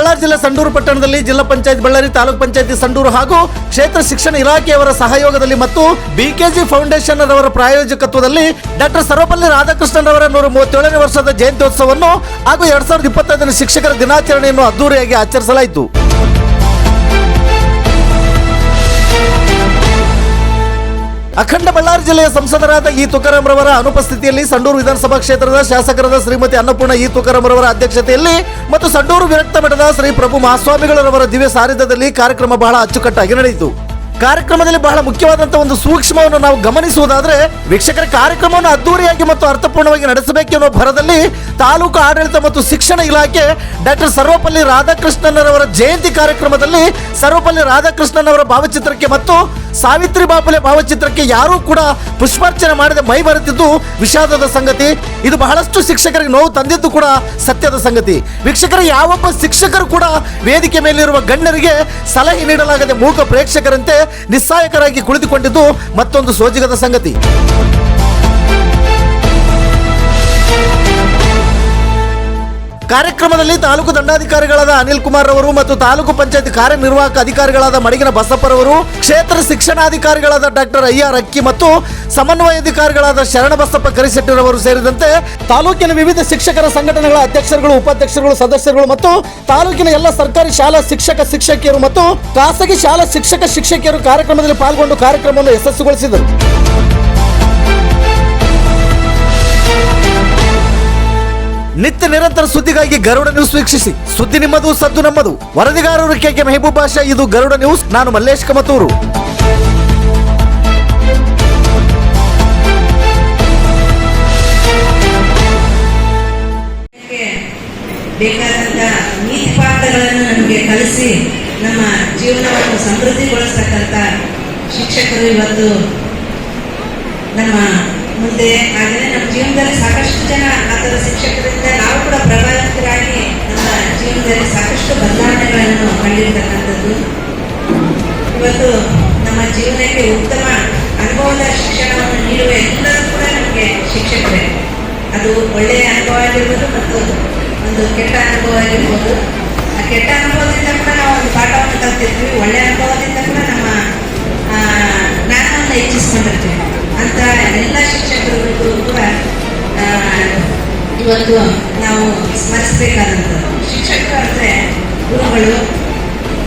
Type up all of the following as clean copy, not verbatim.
ಬಳ್ಳಾರಿ ಜಿಲ್ಲೆ ಸಂಡೂರು ಪಟ್ಟಣದಲ್ಲಿ ಜಿಲ್ಲಾ ಪಂಚಾಯತ್ ಬಳ್ಳಾರಿ, ತಾಲೂಕ್ ಪಂಚಾಯತಿ ಸಂಡೂರು ಹಾಗೂ ಕ್ಷೇತ್ರ ಶಿಕ್ಷಣ ಇಲಾಖೆಯವರ ಸಹಯೋಗದಲ್ಲಿ ಮತ್ತು ಬಿಕೆಜಿ ಫೌಂಡೇಶನ್ ರವರ ಪ್ರಾಯೋಜಕತ್ವದಲ್ಲಿ ಡಾಕ್ಟರ್ ಸರ್ವಪಲ್ಲಿ ರಾಧಾಕೃಷ್ಣನ್ ಅವರ 137ನೇ ವರ್ಷದ ಜಯಂತ್ಯೋತ್ಸವವನ್ನು ಹಾಗೂ 2025ನೇ ಶಿಕ್ಷಕರ ದಿನಾಚರಣೆಯನ್ನು ಅದ್ದೂರಿಯಾಗಿ ಆಚರಿಸಲಾಯಿತು. ಅಖಂಡ ಬಳ್ಳಾರಿ ಜಿಲ್ಲೆಯ ಸಂಸದರಾದ ಇ ತುಕಾರಾಂ ರವರ ಅನುಪಸ್ಥಿತಿಯಲ್ಲಿ ಸಂಡೂರು ವಿಧಾನಸಭಾ ಕ್ಷೇತ್ರದ ಶಾಸಕರಾದ ಶ್ರೀಮತಿ ಅನ್ನಪೂರ್ಣ ಇ ತುಕಾರಾಂ ರವರ ಅಧ್ಯಕ್ಷತೆಯಲ್ಲಿ ಮತ್ತು ಸಂಡೂರು ವಿರಕ್ತ ಮಠದ ಶ್ರೀ ಪ್ರಭು ಮಹಾಸ್ವಾಮಿಗಳವರ ದಿವ್ಯ ಸಾನ್ನಿಧ್ಯದಲ್ಲಿ ಕಾರ್ಯಕ್ರಮ ಬಹಳ ಅಚ್ಚುಕಟ್ಟಾಗಿ ನಡೆಯಿತು. ಕಾರ್ಯಕ್ರಮದಲ್ಲಿ ಬಹಳ ಮುಖ್ಯವಾದಂತಹ ಒಂದು ಸೂಕ್ಷ್ಮವನ್ನು ನಾವು ಗಮನಿಸುವುದಾದ್ರೆ, ವೀಕ್ಷಕರ ಕಾರ್ಯಕ್ರಮವನ್ನು ಅದ್ದೂರಿಯಾಗಿ ಮತ್ತು ಅರ್ಥಪೂರ್ಣವಾಗಿ ನಡೆಸಬೇಕೆನ್ನುವ ಭರದಲ್ಲಿ ತಾಲೂಕು ಆಡಳಿತ ಮತ್ತು ಶಿಕ್ಷಣ ಇಲಾಖೆ ಡಾಕ್ಟರ್ ಸರ್ವಪಲ್ಲಿ ರಾಧಾಕೃಷ್ಣನ್ ಜಯಂತಿ ಕಾರ್ಯಕ್ರಮದಲ್ಲಿ ಸರ್ವಪಲ್ಲಿ ರಾಧಾಕೃಷ್ಣನ್ ಅವರ ಭಾವಚಿತ್ರಕ್ಕೆ ಮತ್ತು ಸಾವಿತ್ರಿ ಬಾಪುಲೆ ಭಾವಚಿತ್ರಕ್ಕೆ ಯಾರೂ ಕೂಡ ಪುಷ್ಪಾರ್ಚನೆ ಮಾಡದೆ ಮೈ ಬರೆದಿದ್ದು ವಿಷಾದದ ಸಂಗತಿ. ಇದು ಬಹಳಷ್ಟು ಶಿಕ್ಷಕರಿಗೆ ನೋವು ತಂದಿದ್ದು ಕೂಡ ಸತ್ಯದ ಸಂಗತಿ. ವೀಕ್ಷಕರ, ಯಾವೊಬ್ಬ ಶಿಕ್ಷಕರು ಕೂಡ ವೇದಿಕೆ ಮೇಲಿರುವ ಗಣ್ಯರಿಗೆ ಸಲಹೆ ನೀಡಲಾಗದೆ ಮೂಕ ಪ್ರೇಕ್ಷಕರಂತೆ ನಿಸ್ಸಹಾಯಕರಾಗಿ ಕುಳಿತುಕೊಂಡಿದ್ದು ಮತ್ತೊಂದು ಸೋಜಿಗದ ಸಂಗತಿ. ಕಾರ್ಯಕ್ರಮದಲ್ಲಿ ತಾಲೂಕು ದಂಡಾಧಿಕಾರಿಗಳಾದ ಅನಿಲ್ ಕುಮಾರ್ ರವರು ಮತ್ತು ತಾಲೂಕು ಪಂಚಾಯತ್ ಕಾರ್ಯನಿರ್ವಾಹಕ ಅಧಿಕಾರಿಗಳಾದ ಮಡಿಗಿನ ಬಸಪ್ಪರವರು, ಕ್ಷೇತ್ರ ಶಿಕ್ಷಣಾಧಿಕಾರಿಗಳಾದ ಡಾಕ್ಟರ್ ಅಯ್ಯಾರ್ ಅಕ್ಕಿ ಮತ್ತು ಸಮನ್ವಯಾಧಿಕಾರಿಗಳಾದ ಶರಣಬಸಪ್ಪ ಕರಿಶೆಟ್ಟಿರವರು ಸೇರಿದಂತೆ ತಾಲೂಕಿನ ವಿವಿಧ ಶಿಕ್ಷಕರ ಸಂಘಟನೆಗಳ ಅಧ್ಯಕ್ಷರುಗಳು, ಉಪಾಧ್ಯಕ್ಷರುಗಳು, ಸದಸ್ಯರುಗಳು ಮತ್ತು ತಾಲೂಕಿನ ಎಲ್ಲ ಸರ್ಕಾರಿ ಶಾಲಾ ಶಿಕ್ಷಕಿಯರು ಮತ್ತು ಖಾಸಗಿ ಶಾಲಾ ಶಿಕ್ಷಕಿಯರು ಕಾರ್ಯಕ್ರಮದಲ್ಲಿ ಪಾಲ್ಗೊಂಡು ಕಾರ್ಯಕ್ರಮವನ್ನು ಯಶಸ್ವಿಗೊಳಿಸಿದರು. ನಿತ್ಯ ನಿರಂತರ ಸುದ್ದಿಗಾಗಿ ಗರುಡ ನ್ಯೂಸ್ ವೀಕ್ಷಿಸಿ. ಸುದ್ದಿ ನಿಮ್ಮದು, ಸದ್ದು ನಮ್ಮದು. ವರದಿಗಾರರು ಕೆ ಮೆಹಬೂಬ್ ಬಾಷಾ. ಇದು ಗರುಡ ನ್ಯೂಸ್. ನಾನು ಮಲ್ಲೇಶ್ ಕಮತೂರು. ಬೇಕಾದಂತ ನೀತಿ ಪಾಠಗಳನ್ನು ನಮಗೆ ಕಲಿಸಿ ನಮ್ಮ ಜೀವನವನ್ನು ಸಮೃದ್ಧಿಗೊಳಿಸ್ತಕ್ಕಂಥ ಶಿಕ್ಷಕರು ಇವತ್ತು ನಮ್ಮ ಮುಂದೆ. ಹಾಗೆಯೇ ನಮ್ಮ ಜೀವನದಲ್ಲಿ ಸಾಕಷ್ಟು ಜನ ಆ ಥರ ಶಿಕ್ಷಕರಿಂದ ನಾವು ಕೂಡ ಪ್ರಭಾವಿತರಾಗಿ ನಮ್ಮ ಜೀವನದಲ್ಲಿ ಸಾಕಷ್ಟು ಬದಲಾವಣೆಗಳನ್ನು ಕಂಡಿರ್ತಕ್ಕಂಥದ್ದು. ಇವತ್ತು ನಮ್ಮ ಜೀವನಕ್ಕೆ ಉತ್ತಮ ಅನುಭವದ ಶಿಕ್ಷಣವನ್ನು ನೀಡುವ ಎಲ್ಲರೂ ಕೂಡ ನಮಗೆ ಶಿಕ್ಷಕರೇ. ಅದು ಒಳ್ಳೆಯ ಅನುಭವ ಆಗಿರ್ಬೋದು ಮತ್ತು ಒಂದು ಕೆಟ್ಟ ಅನುಭವ ಆಗಿರ್ಬೋದು. ಆ ಕೆಟ್ಟ ಅನುಭವದಿಂದ ಕೂಡ ನಾವು ಒಂದು ಪಾಠವನ್ನು ಕಲ್ತಿರ್ತೀವಿ, ಒಳ್ಳೆಯ ಅನುಭವದಿಂದ ಕೂಡ ನಮ್ಮ ಜ್ಞಾನವನ್ನು ಹೆಚ್ಚಿಸ್ಕೊಂಡಿರ್ತೀವಿ. ಅಂತ ಎಲ್ಲ ಶಿಕ್ಷಕರಿಗೂ ಕೂಡ ಇವತ್ತು ನಾವು ಸ್ಮರಿಸಬೇಕಾದಂಥದ್ದು. ಶಿಕ್ಷಕರು ಅಂದರೆ ಗುರುಗಳು.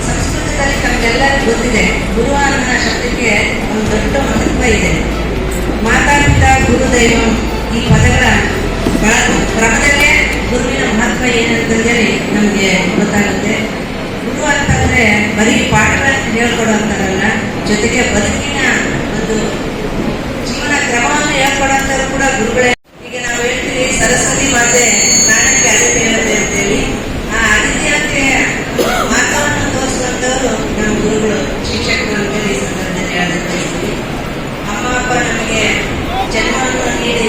ಸಂಸ್ಕೃತದಲ್ಲಿ ತಮಗೆಲ್ಲರಿಗೂ ಗೊತ್ತಿದೆ, ಗುರು ಅನ್ನೋ ಶಬ್ದಕ್ಕೆ ಒಂದು ದೊಡ್ಡ ಮಹತ್ವ ಇದೆ. ಮಾತಾಪಿತ ಗುರುದೈವ ಈ ಪದಗಳ ಕ್ರಮದಲ್ಲೇ ಗುರುವಿನ ಮಹತ್ವ ಏನಂತಂದೇಳಿ ನಮಗೆ ಗೊತ್ತಾಗುತ್ತೆ. ಗುರು ಅಂತಂದರೆ ಬರೀ ಪಾಠಗಳನ್ನು ಹೇಳ್ಕೊಡುವಂಥದ್ದಲ್ಲ, ಜೊತೆಗೆ ಬದುಕಿನ ಒಂದು ಜೀವನ ಕ್ರಮವನ್ನು ಹೇಳ್ಕೊಡುವಂಥವ್ರು ಕೂಡ ಗುರುಗಳೇ. ಈಗ ನಾವು ಹೇಳ್ತೀವಿ ಸರಸ್ವತಿ ಮಾತೆ ಜ್ಞಾನಕ್ಕೆ ಅದಿತಿಯತೆ ಅಂತೇಳಿ. ಆ ಅದಿತಿಯತೆ ಮಾತವನ್ನು ತೋರಿಸುವಂಥವ್ರು ನಮ್ಮ ಗುರುಗಳು, ಶಿಕ್ಷಕರು ಅಂತೇಳಿ ಈ ಸಂದರ್ಭದಲ್ಲಿ ಹೇಳಬೇಕು. ಅಮ್ಮ ಅಪ್ಪ ನಮಗೆ ಜನ್ಮವನ್ನು ನೀಡಿ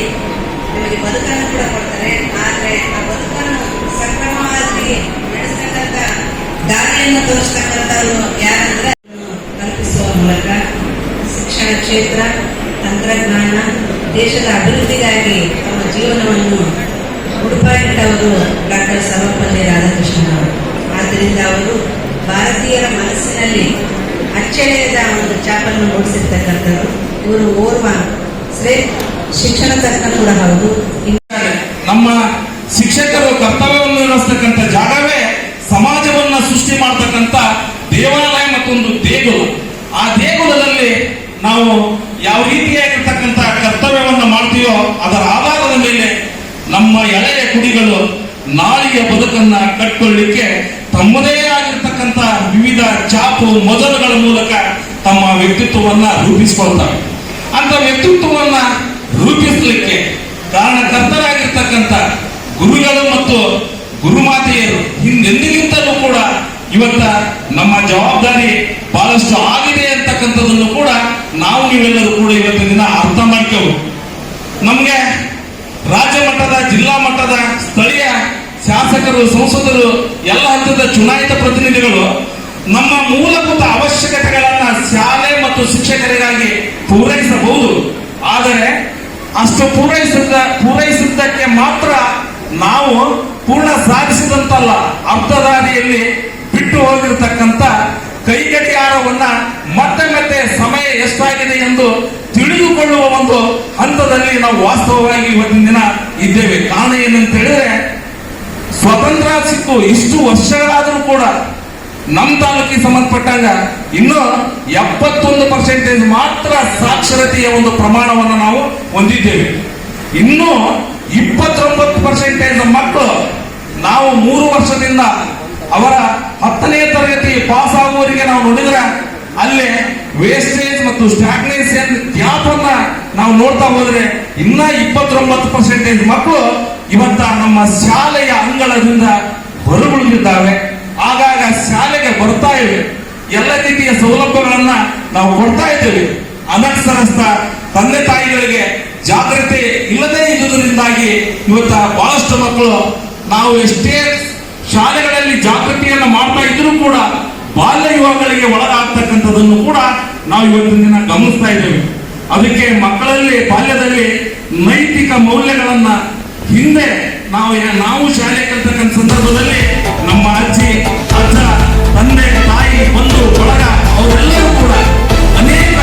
ನಮಗೆ ಬದುಕನ್ನು ಕೂಡ ಕೊಡ್ತಾರೆ. ಆದರೆ ಆ ಬದುಕನ್ನು ಸಕ್ರಮವಾಗಿ ನಡೆಸ್ತಕ್ಕಂಥ ದಾರಿಯನ್ನು ತೋರಿಸ್ತಕ್ಕಂಥವ್ರು ಯಾರಂದ್ರೆ ಕಲ್ಪಿಸುವ ಮೂಲಕ ಶಿಕ್ಷಣ ಕ್ಷೇತ್ರ, ತಂತ್ರಜ್ಞಾನ, ದೇಶದ ಅಭಿವೃದ್ಧಿಗಾಗಿ ತಮ್ಮ ಜೀವನವನ್ನು ಮುಡುಪಾಗಿಟ್ಟವರು ಡಾಕ್ಟರ್ ಸರ್ವಪಲ್ಲಿ ರಾಧಾಕೃಷ್ಣನ್ ಅವರು. ಆದ್ದರಿಂದ ಅವರು ಭಾರತೀಯರ ಮನಸ್ಸಿನಲ್ಲಿ ಅಚ್ಚಳಿಯದ ಒಂದು ಛಾಪನ್ನು ಮೂಡಿಸಿರ್ತಕ್ಕಂಥದ್ದು. ಇವರು ಓರ್ವ ಶ್ರೇಷ್ಠ ಶಿಕ್ಷಣ ತಜ್ಞ ಕೂಡ ಹೌದು. ನಮ್ಮ ಶಿಕ್ಷಕರು ಕರ್ತವ್ಯವನ್ನು ನಿರ್ವಹಿಸ್ತಕ್ಕಂಥ ಜಾಗವೇ ಸಮಾಜವನ್ನ ಸೃಷ್ಟಿ ಮಾಡತಕ್ಕಂಥ ದೇವಾಲಯ ಮತ್ತೊಂದು ದೇಗುಲ. ಆ ದೇಗುಲದಲ್ಲಿ ನಾವು ಯಾವ ರೀತಿಯಾಗಿರ್ತಕ್ಕಂಥ ಕರ್ತವ್ಯವನ್ನು ಮಾಡ್ತೀವೋ ಅದರ ಆಧಾರದ ಮೇಲೆ ನಮ್ಮ ಎಳೆಯ ಕುಡಿಗಳು ನಾಳೆಯ ಬದುಕನ್ನ ಕಟ್ಕೊಳ್ಳಿಕ್ಕೆ ತಮ್ಮದೇ ಆಗಿರ್ತಕ್ಕಂಥ ವಿವಿಧ ಚಾಪು ಮೊದಲುಗಳ ಮೂಲಕ ತಮ್ಮ ವ್ಯಕ್ತಿತ್ವವನ್ನ ರೂಪಿಸಿಕೊಳ್ತವೆ. ಅಂತ ವ್ಯಕ್ತಿತ್ವವನ್ನ ರೂಪಿಸಲಿಕ್ಕೆ ಕಾರಣಕರ್ತರಾಗಿರ್ತಕ್ಕಂಥ ಗುರುಗಳು ಮತ್ತು ಗುರುಮಾತೆಯರು ಹಿಂದೆಂದಿಗಿಂತಲೂ ಕೂಡ ಇವತ್ತ ನಮ್ಮ ಜವಾಬ್ದಾರಿ ಬಹಳಷ್ಟು ಆಗಿದೆ ಅಂತಕ್ಕಂಥದ್ದನ್ನು ಕೂಡ ನಾವು ನೀವೆಲ್ಲರೂ ಕೂಡ ಇವತ್ತಿನ ದಿನ ಅರ್ಥ ಮಾಡ್ಕೋಬೇಕು. ನಮಗೆ ರಾಜ್ಯ ಮಟ್ಟದ, ಜಿಲ್ಲಾ ಮಟ್ಟದ, ಸ್ಥಳೀಯ ಶಾಸಕರು, ಸಂಸದರು, ಎಲ್ಲ ಹಂತದ ಚುನಾಯಿತ ಪ್ರತಿನಿಧಿಗಳು ನಮ್ಮ ಮೂಲಭೂತ ಅವಶ್ಯಕತೆಗಳನ್ನ ಶಾಲೆ ಮತ್ತು ಶಿಕ್ಷಕರಿಗಾಗಿ ಪೂರೈಸಬಹುದು. ಆದರೆ ಅಷ್ಟು ಪೂರೈಸಿದ್ದಕ್ಕೆ ಮಾತ್ರ ನಾವು ಪೂರ್ಣ ಸಾಧಿಸಿದಂತಲ್ಲ, ಅರ್ಧದಾರಿಯಲ್ಲಿ ಬಿಟ್ಟು ಹೋಗಿರತಕ್ಕಂತ ಕೈಗಡಿಯಾರವನ್ನ ಮತ್ತೆ ಮತ್ತೆ ಸಮಯ ಎಷ್ಟಾಗಿದೆ ಎಂದು ತಿಳಿದುಕೊಳ್ಳುವ ಒಂದು ಹಂತದಲ್ಲಿ ನಾವು ವಾಸ್ತವವಾಗಿ ಇವತ್ತಿನ ದಿನ ಇದ್ದೇವೆ. ಕಾರಣ ಏನಂತ ಹೇಳಿದ್ರೆ, ಸ್ವತಂತ್ರ ಸಿಕ್ಕು ಇಷ್ಟು ವರ್ಷಗಳಾದರೂ ಕೂಡ ನಮ್ಮ ತಾಲೂಕಿಗೆ ಸಂಬಂಧಪಟ್ಟಾಗ ಇನ್ನು 71% ಮಾತ್ರ ಸಾಕ್ಷರತೆಯ ಒಂದು ಪ್ರಮಾಣವನ್ನು ನಾವು ಹೊಂದಿದ್ದೇವೆ. ಇನ್ನು 29% ಮಕ್ಕಳು ನಾವು 3 ವರ್ಷದಿಂದ ಅವರ 10ನೇ ತರಗತಿ ಪಾಸ್ ಆಗುವವರಿಗೆ ನಾವು ನೋಡಿದ್ರೆ ಅಲ್ಲೇ ವೇಸ್ಟೇಜ್ ಮತ್ತು ಸ್ಟಾಗ್ನೇಷನ್ ಗ್ಯಾಪ್ ಅನ್ನ ನಾವು ನೋಡ್ತಾ ಹೋದ್ರೆ ಇನ್ನ 29% ಮಕ್ಕಳು ಇವತ್ತ ನಮ್ಮ ಶಾಲೆಯ ಅಂಗಳದಿಂದ ಹೊರಗುಳಿದಿದ್ದಾವೆ. ಆಗಾಗ ಶಾಲೆಗೆ ಬರ್ತಾ ಇವೆ, ಎಲ್ಲ ರೀತಿಯ ಸೌಲಭ್ಯಗಳನ್ನ ನಾವು ಕೊಡ್ತಾ ಇದ್ದೇವೆ. ಅನಕ್ಷರಸ್ಥ ತಂದೆ ತಾಯಿಗಳಿಗೆ ಜಾಗೃತಿ ಇಲ್ಲದೆ ಇರುವುದರಿಂದಾಗಿ ಇವತ್ತ ಬಹಳಷ್ಟು ಮಕ್ಕಳು ನಾವು ಎಷ್ಟೇ ಶಾಲೆಗಳಲ್ಲಿ ಜಾಗೃತಿಯನ್ನು ಮಾಡ್ತಾ ಇದ್ರೂ ಕೂಡ ಬಾಲ್ಯ ವಿವಾಹಗಳಿಗೆ ಒಳಗಾಗ್ತಕ್ಕಂಥದ್ದನ್ನು ಕೂಡ ನಾವು ಇವತ್ತಿನ ದಿನ ಗಮನಿಸ್ತಾ ಇದ್ದೇವೆ. ಅದಕ್ಕೆ ಮಕ್ಕಳಲ್ಲಿ ಬಾಲ್ಯದಲ್ಲಿ ನೈತಿಕ ಮೌಲ್ಯಗಳನ್ನ ಹಿಂದೆ ನಾವು ಶಾಲೆ ಕಲಿತಕ್ಕಂಥ ಸಂದರ್ಭದಲ್ಲಿ ನಮ್ಮ ಅಜ್ಜಿ ಅಜ್ಜ ತಂದೆ ತಾಯಿ ಬಂಧು ಬಳಗ ಅವರೆಲ್ಲರೂ ಕೂಡ ಅನೇಕ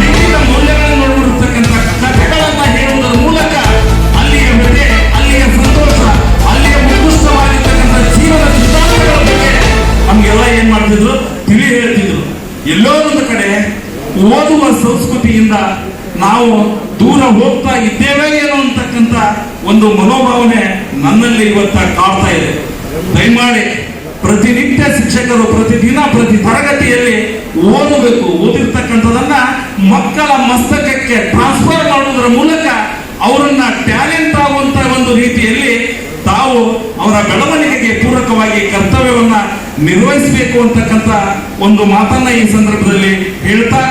ನೈತಿಕ ಮೌಲ್ಯಗಳನ್ನು ನೋಡಿರ್ತಕ್ಕಂಥ ಕಥೆಗಳನ್ನ ಹೇಳುವುದರ ಮೂಲಕ ಅಲ್ಲಿಯ ಬೆಲೆ, ಅಲ್ಲಿಯ ಸಂತೋಷ, ಅಲ್ಲಿಯ ಉತ್ಕೃಷ್ಟವಾಗಿರ್ತಕ್ಕಂಥ ಜೀವನ ಸಿದ್ಧಾಂತಗಳ ಬಗ್ಗೆ ನಮ್ಗೆಲ್ಲ ಏನ್ ಮಾಡ್ತಿದ್ರು, ತಿಳಿ ಹೇಳ್ತಿದ್ರು. ಎಲ್ಲೋ ಒಂದು ಕಡೆ ಓದುವ ಸಂಸ್ಕೃತಿಯಿಂದ ನಾವು ದೂರ ಹೋಗ್ತಾ ಇದ್ದೇವೆ ಏನೋ ಅಂತಕ್ಕಂಥ ಒಂದು ಮನೋಭಾವನೆ ನನ್ನಲ್ಲಿ ಇವತ್ತ ಕಾಡ್ತಾ ಇದೆ. ದಯಮಾಡಿ ಪ್ರತಿನಿತ್ಯ ಶಿಕ್ಷಕರು ಪ್ರತಿದಿನ ಪ್ರತಿ ತರಗತಿಯಲ್ಲಿ ಓದಬೇಕು. ಓದಿರ್ತಕ್ಕಂಥದನ್ನ ಮಕ್ಕಳ ಮಸ್ತಕಕ್ಕೆ ಟ್ರಾನ್ಸ್ಫರ್ ಮಾಡುವುದರ ಮೂಲಕ ಅವರನ್ನ ಟ್ಯಾಲೆಂಟ್ ಆಗುವಂತ ಒಂದು ರೀತಿಯಲ್ಲಿ ತಾವು ಅವರ ಬೆಳವಣಿಗೆಗೆ ಪೂರಕವಾಗಿ ಕರ್ತವ್ಯವನ್ನ ನಿರ್ವಹಿಸಬೇಕು ಅಂತಕ್ಕಂಥ ಒಂದು ಮಾತನ್ನ ಈ ಸಂದರ್ಭದಲ್ಲಿ ಹೇಳ್ತಾ